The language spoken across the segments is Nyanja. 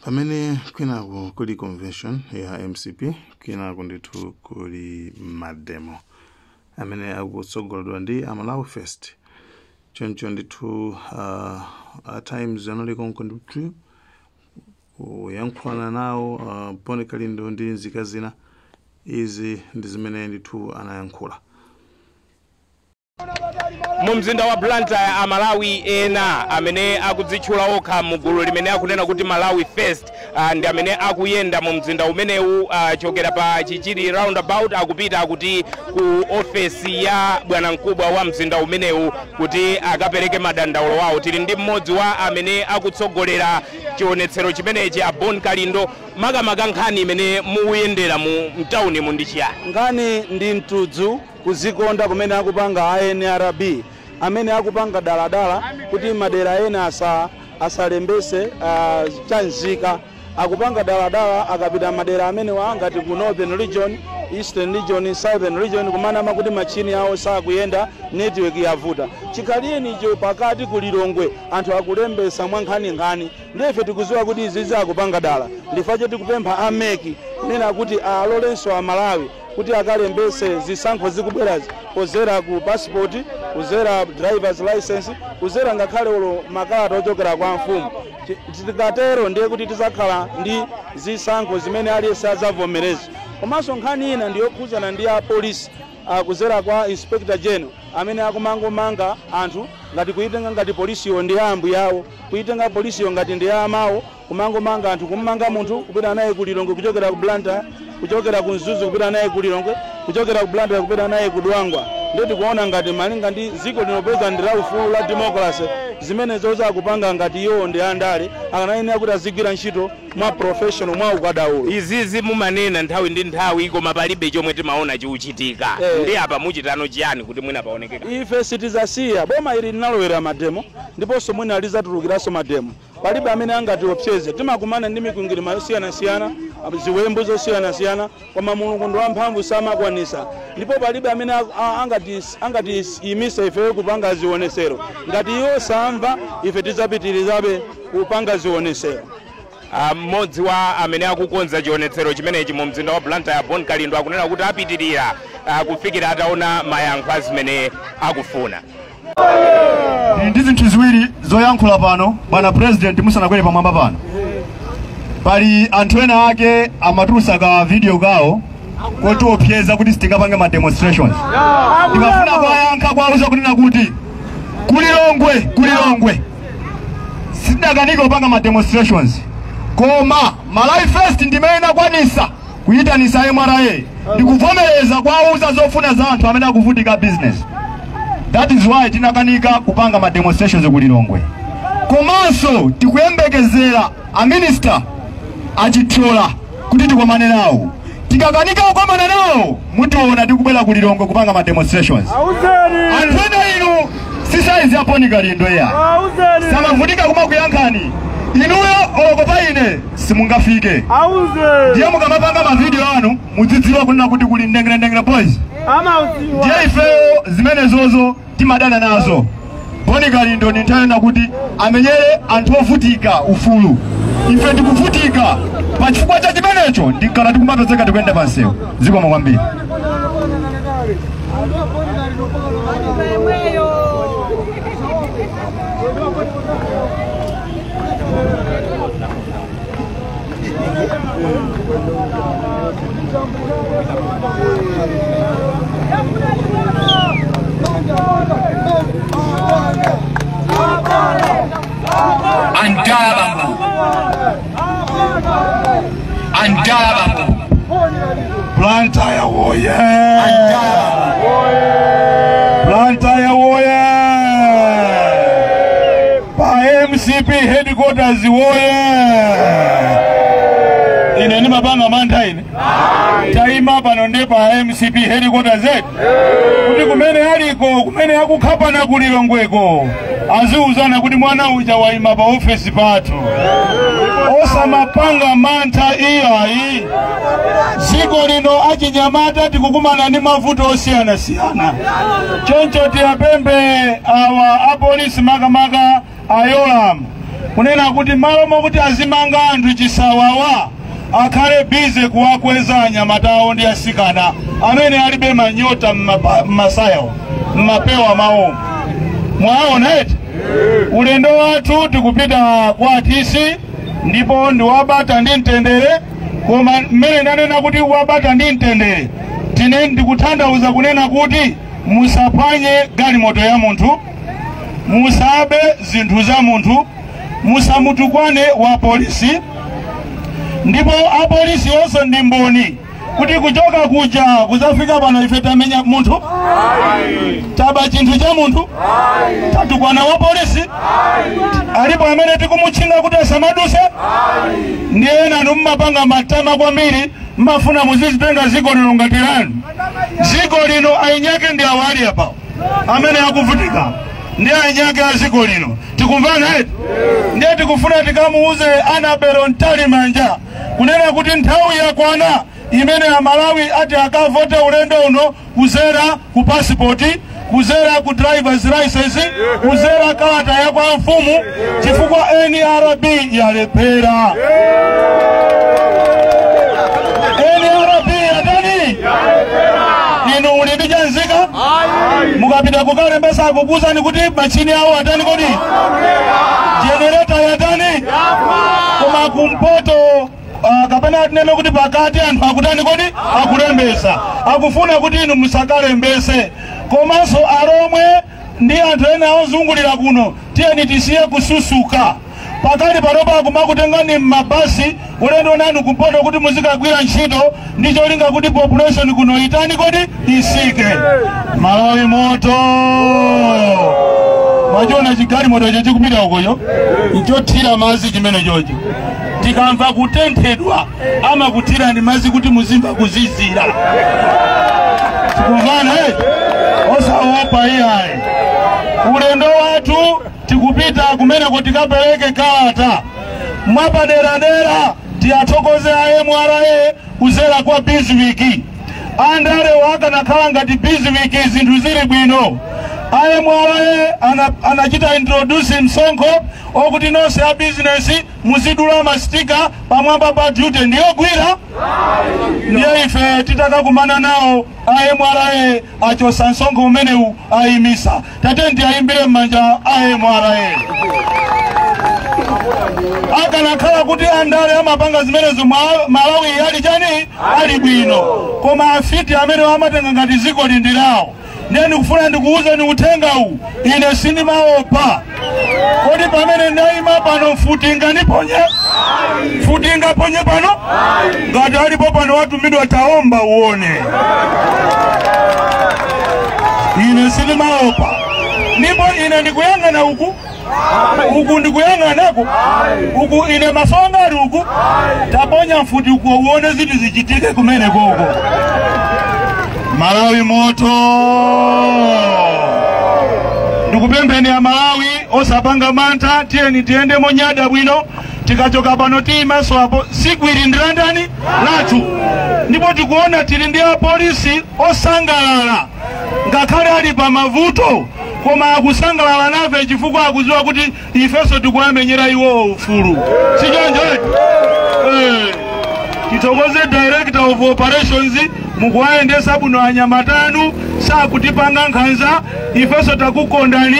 Pamene kwina kuli convention ya MCP kwina kunditu kuli mademo amene akutsogoleredwa ndi Malawi First choncho nditu at times anali konkonditu yankhulana nawo pone kalindo ndi nzika zina izi ndi zimene nditu anayankhula mu mzinda wa Blantyre Amalawi ena amene akudzitchula okha mugulu limene akunena kuti Malawi First ndi amene akuyenda mu mzinda umenewu chokera pa Chichiri roundabout akupita kuti ku ofesi ya bwanamkubwa wa mzinda umenewu kuti akapereke madandaulo wawo. Tili ndi mmodzi wa amene akutsogolera chionetsero chimenechi Bon Kalindo. Makamaka nkhani imene muyendera mu mtawuni mu ndi chiyani? Nkhani ndi mtudzu kuzikonda kumene akupanga ANRB amene akupanga daladala kuti madera ena asalembese chanzika akupanga daladala akapita madera amene ngati ku Northern Region, Eastern Region, Southern Region kumana makuti machini awo sakuyenda network yavuta. Chikaliyeni icho pakati kulilongwe anthu akulembesa mwankhani ndife tikuziwa kuti izizi akupanga dala ndifache tikupempha ameki kunena kuti alolenso Amalawi kuti akalembese zisankho zikubwerazi pozera ku passport, kuzera driver's license, kuzera ngakhale ulo makalata ochokera kwa mfumu. Tikatero ndiye kuti tizakhala ndi zisankho zimene aliyense azavomereza. Komanso nkhani ina ndiyokhuzana ndi a police kuzera kwa Inspector General amene akumangomanga anthu ngati kuitenga ngati polisiyo ndi ambu yawo, kuitenga polisiyo ngati ndi amawo, kumangomanga anthu kumanga munthu kupita naye ku Lilongwe kuchokera ku Blantyre, kuchokera ku Mzuzu kupita naye ku Lilongwe, kuchokera ku Blantyre kupita naye ku Dwangwa. Ndeti kuona ngati malinga ndi ziko linopeza ndi la ufulu la democracy zimene zoza akupanga ngati yo ndi andale akanayenera kuti azigwira ntchito mwa professional mwa ukadaulo. Izizi mumanena nthawi ndi nthawi koma palibe chomwe timaona chikuchitika. Ndi apa muchitano chiyani kuti mwina paonekeka? Ife sitizasiya boma ili linalowera mademo ndiponso mwina alizatulukiranso mademo. Palibe amene angati opseze timakumana ndi mikungirima yosiyana-siyana ziwembu zosiyana-siyana koma Mulungu ndi wamphamvu samakwanisa. Ndipo palibe amene angati imise ife kupanga zionesero ngati iwo samva ife tizapitirizabe kupanga zionesero. Mmodzi wa amene akukonza chionetsero chimenechi mu mzinda wa Blantyre Bon Kalindo akunena kuti apitirira kufikira ataona mayankho azimene akufuna. Ndi zinthu ziwiri zoyankhula pano bwana president musanakwere pamwamba pano. Pali anthu ena ake amatulusa ka video kawo kuti opyeza kuti sitingapange ma demonstrations. Ndimafuna kuyankha kwauza kunena kuti kulilongwe sidakanika kupanga ma demonstrations. Koma Malawi First ndimene akwanisa kuyitanisa MRA ndikuvomereza kwauza zofuna za anthu amene akuvutika business. That is why tinakanika kupanga ma demonstrations kulilongwe. Komanso tikuyembekezera a minister achitola kuti tikomane nawo. Tikakanika kukomana nawo mutiona tikubwera kulilongwe kupanga ma demonstrations. Anthu ena inu si size ya Bon Kalindo ya. Samavutika kuma kuyankhani. Inuyo olokopa ine simungafike. Ndiye mukamapanga ma video anu mudzidziwa kunena kuti kuli ndengere boys. Ndiye ifeyo zimene zozo timadana nazo. Bon Kalindo nintayena kuti amenyere anthu ovutika ufulu. Ife tikuvutika pa chifukwa cha chimenecho ndikala tikumapezeka tikuyenda pansewu. Zikomo kwambiri. Andala bambu. Blantyre woye. Blantyre woye. Pa MCP headquarters woye. Ine ni mabanga manta ine. Taima pano ndepa MCP headquarters zetu. Kuti kumene aliko kumene akukhapa na kulilongweko aziuzana kuti mwana uja waima pa office patu. Osa mapanga manta iyayi. Ziko lino achinyamata tikukumana ni mavuto osiyana-siyana. Choncho tiyapembe awa apolisi makamaka ayolam kunena kuti malo mokuti azimanga anthu chisawawa akhale bize kuwakweza anyamatawo ndi asikana amene alibe manyota m'masayawo m'mapewa mawo. Mwaona eti ulendo wathu tikupita kwa atisi ndipo ndi wabata ndi mtendere, koma mmene ndanena kuti wabata ndi mtendere tine ndikutanthauza kunena kuti musaphwanye galimoto ya munthu, musabe zinthu za munthu, musamutukwane wa polisi. Ndipo apolisi onso ndi mboni kuti kuchoka kuja kuzafika pano ife tamenya munthu, taba chinthu cha munthu, tatukwana wa polisi, alipo amene tikumutchinga kuti asamaduse. Ndiye ena numapanga matama kwambiri mmafuna muzizitenga ziko lino ngati lanu. Ziko lino ainyake ndi awali apa amene akuvutika ndiye ainyake a ziko lino. Tikumvana eti? Ndiye tikufuna tikamuuze Anabelo Ntalimanja kunena kuti nthawi yakwana imene Amalawi ati akavote ulendo uno kuzera ku passport, kuzera ku driver's license, kuzera kalata ya kwa mfumu chifukwa NRB yalepera. NRB yatani? Inu ulibija nzika? Mukapita kukalembesa kukuza ni kuti machini hao atani kodi? Generator yatani? Kuma kumpoto kapena neno kuti pakati anthu akutani kodi akulembesa akufuna kuti inu musakalembese. Komanso aromwe ndi anthu ena ozungulira kuno tiyeni tisiye kususuka pakali panopa akumakutengani m'mabasi ulendo nanu kumpoto kuti muzikagwira ntchito ndi cholinga kuti population kuno itani kodi isike. Malawi moto mwachona chigali moto chechi kupita ukoyo nchothira mazi chimene chocho tikamva kutenthedwa ama kuthira ndi mazi kuti muzimva kuzizira. Tikumvana osaopa iyayi. Ulendo wathu tikupita kumene kuti tikapeleke kalata mwapaderadera tiyathokoze MRA kuzera kwa Bizwiki. Andale wakanakhala ngati Bizwiki zinthu zili bwino. MRA anachita introduce msonkho okuti nonse a business muzidula mastika pamwamba pa duty ndiyo gwira. Ndiye ife titakakumana nawo MRA achosa msonkho umenewu ayimisa. Tatenti ayimbire mmanja MRA. Akanakhala kuti andale amapanga zimenezo Malawi ali chani ali bwino, koma afiti amene amatenga ngati ziko lindirawo. Ndiye ndikufuna ndikuuze ni utenga huu ine sindimaopa. Kodi pamene ndayima pano mfutinga niponye? Mfutinga ponye pano? Ngati alipo pano watu midwa taomba uone. Ine sindimaopa. Ndipo ine ndikuyanga na huku ndikuyanga nako huku ine masongari huku taponya mfuti huku uone zitu zichitike kumene koko. Malawi moto ndikupembeni ya Malawi osapanga mantha tiyeni tiende monyada bwino tikachoka pano timaso apo siku ili ndirandani lathu ndipo tikuona tili ndi apolisi osangalala ngakhale ali pa mavuto koma akusangalala nafe chifukwa akudziwa kuti ifeso tikuyamenyera iwo ufulu. Sijonjo titokoze director of operations mukuwaendesa buno anyamatanu sakutipanga nkhanza ifeso takukondani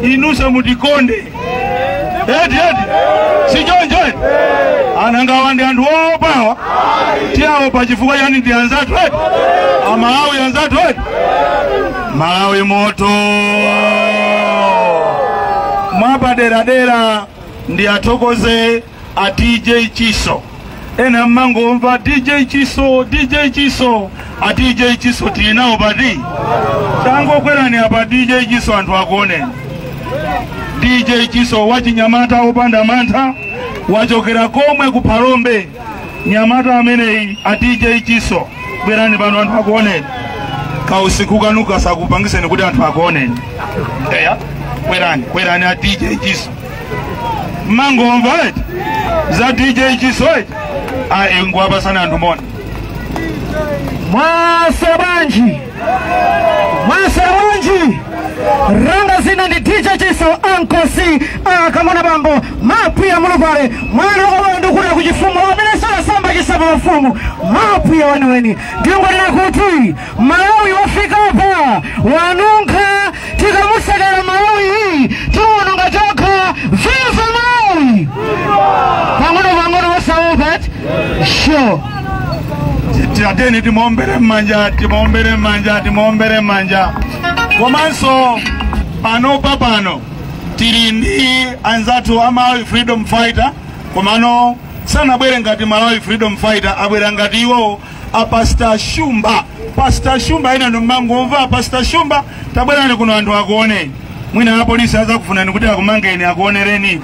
inuse mutikonde. Eti sijonjo ananga ndi anthu opawa tiawo pa chifukwa yani ndi anzathu eti Amalawi anzathu eti. Malawi moto mwapaderadera ndi athokoze a DJ Chiso. Ena mangomva DJ Chiso a DJ Chiso tinawo pati tango kwerani apa DJ Chiso anthu akuone. DJ Chiso wachinyamata opanda mantha wachokera komwe ku Palombe nyamata ameneyi a DJ Chiso bwerani pano anthu akuone. Kausiku kanuka sakupangiseni kuti anthu akuone. Eya kwerani a DJ Chiso mangomva eti za DJ Chiso eti ngwapa sana anthu mona. Mwasabanji ranga zina ndi DJ Chiso Ankosi kamona bambo mapu ya mulupale mwana wabandu kuna kujifumu wamenesala samba kisaba wafumu mapu ya waniweni ndiongo nina kuti Malawi wafika hapa wanunga tikamusagala Malawi hii tuwanunga toka Viva Malawi pangono wasawubat sure Tiateni timombere manja komanso pano tili ndi anzatu Malawi freedom fighter komano sana bwere ngati Malawi freedom fighter abwera ngati iwo Pastor Shumba ina ndo mangomva Pastor Shumba tabwerani kuno anthu akuone mwina a polisi aza kufunani kuti akumangeni akuonereni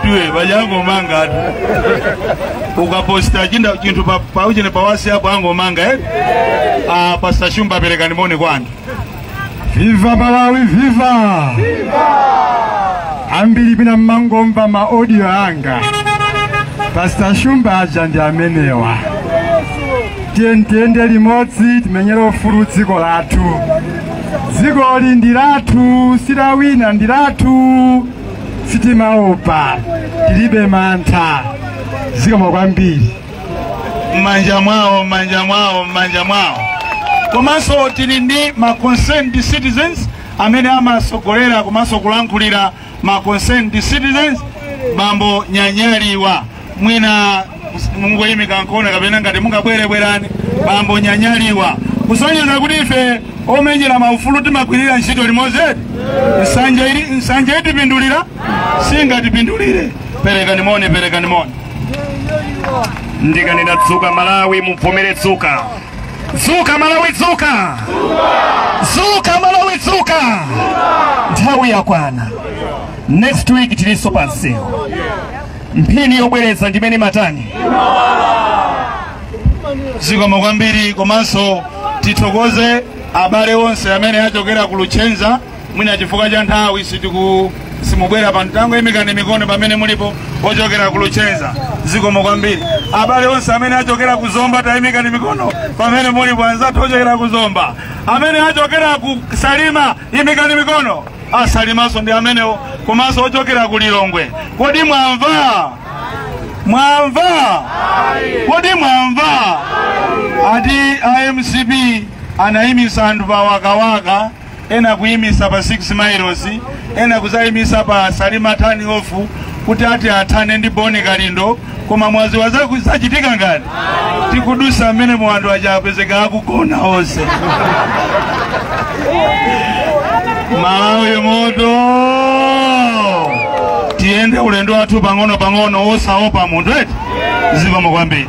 tuwe bajango manga ukaposta chintu pa uchine pa WhatsApp ango manga Pastor Shumba perekani moni kwanu. Viva Malawi, viva! Ambili bina mangomba ma audio anga Pastor Shumba aja ndi amenewa tiende limodzi timenyera ufulu dziko lathu dziko li ndi lathu silawina ndi lathu sitimaopa tilibe mantha zikomo kwambiri manja mwawo komanso tili ndi ma concerned citizens amene amasogolera komanso kulankhulira ma concerned citizens bambo Nyanyaliwa mwina mungoyimika nkhono kapena ngati mungabwerebwerani bambo Nyanyaliwa kusonyeza kuti ife omenyera maufulu timakwirira ntchito limodzi nsanja itipindulira singatipindulire perekani moni ndikanena dzuka Malawi muvomere dzuka Malawi dzuka nthawi yakwana next week tiliso pansewu mphini yobwereza ndimene matani zikomo kwambiri komanso tithokoze abale onse amene achokera ku Luchenza mwina chifukwa cha nthawi simubwera pa mtango imikani mikono pamene mulipo ochokera ku Luchenza zikomo kwambiri abale onse amene achokera ku Zomba tayimikani mikono pamene mulipo anzathu ochokera ku Zomba amene achokera ku Salima imikani mikono Salimaso ndi amenewo komanso ochokera ku Lilongwe kodi mwamva ati IMCB anayimisa anthu pa wakawaka ena kuyimisa pa 6 miles ena kuzayimisa pa Salima tani ofu kuti ati athane ndi Boni Kalindo koma mwazi wazachitika ngati tikudusa amene mwandu achapezeka akugona onse Malawi moto tiende ulendo wathu pang'ono osaopa munthu eti zikomo kwambiri